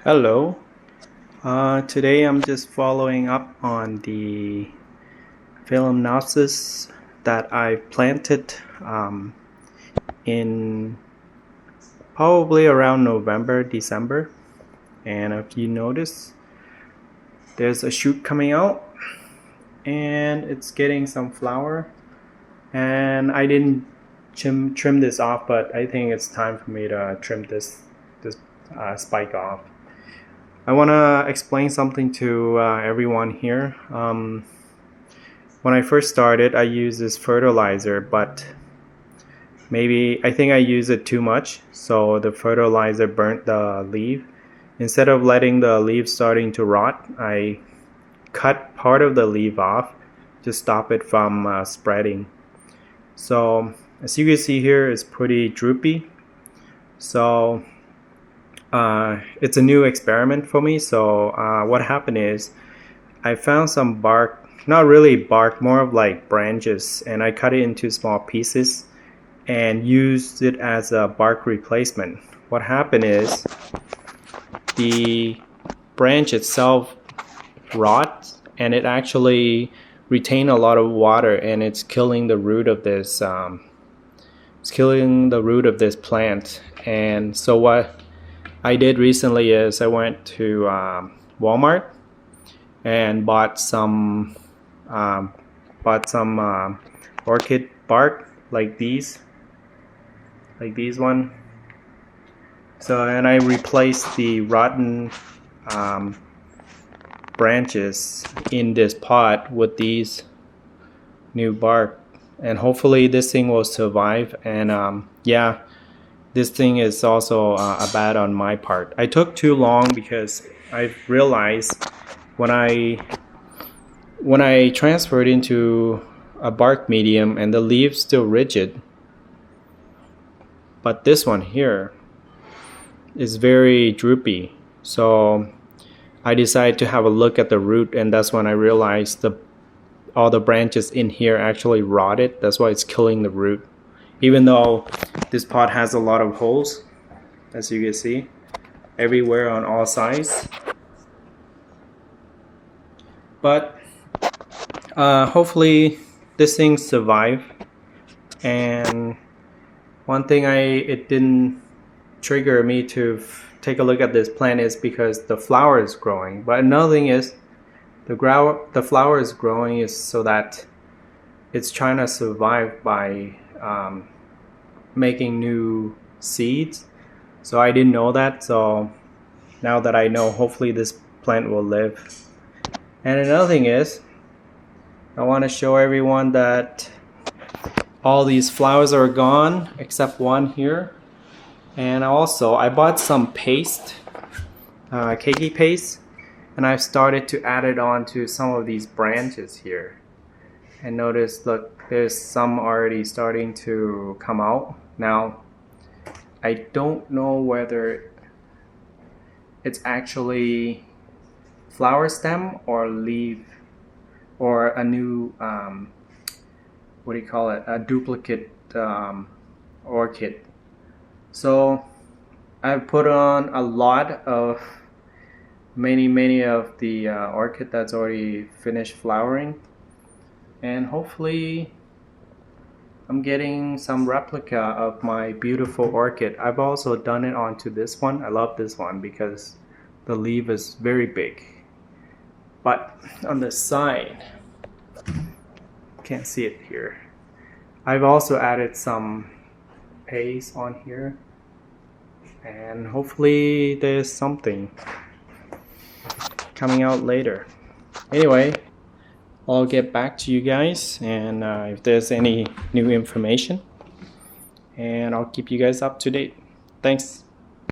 Hello. Today I'm just following up on the Phalaenopsis that I planted in probably around November, December. And if you notice, there's a shoot coming out and it's getting some flower. And I didn't trim this off, but I think it's time for me to trim this spike off. I want to explain something to everyone here. When I first started, I used this fertilizer, but I think I used it too much, so the fertilizer burnt the leaf. Instead of letting the leaf starting to rot, I cut part of the leaf off to stop it from spreading. So as you can see here, it's pretty droopy. So it's a new experiment for me. So what happened is I found some bark, not really bark, more of like branches, and I cut it into small pieces and used it as a bark replacement. What happened is the branch itself rots and it actually retained a lot of water, and it's killing the root of this plant. And so what I did recently is I went to Walmart and bought some orchid bark like these one. So, and I replaced the rotten branches in this pot with these new bark, and hopefully this thing will survive. And yeah, this thing is also a bad on my part. I took too long because I realized when I transferred into a bark medium and the leaf's still rigid, but this one here is very droopy. So I decided to have a look at the root, and that's when I realized all the branches in here actually rotted. That's why it's killing the root. Even though this pot has a lot of holes, as you can see, everywhere on all sides. But hopefully this thing survived. And one thing it didn't trigger me to take a look at this plant is because the flower is growing. But another thing is the flower is growing is so that it's trying to survive by making new seeds. So I didn't know that, so now that I know, hopefully this plant will live. And another thing is I want to show everyone that all these flowers are gone except one here. And also I bought some paste, cakey paste, and I've started to add it on to some of these branches here. And notice, look, there's some already starting to come out. Now, I don't know whether it's actually flower stem or leaf or a new, what do you call it, a duplicate orchid. So I've put on a lot of many of the orchid that's already finished flowering. And hopefully I'm getting some replica of my beautiful orchid. I've also done it onto this one. I love this one because the leaf is very big. But on the side, can't see it here, I've also added some paste on here. And hopefully there's something coming out later. Anyway, I'll get back to you guys, and if there's any new information, and I'll keep you guys up to date. Thanks.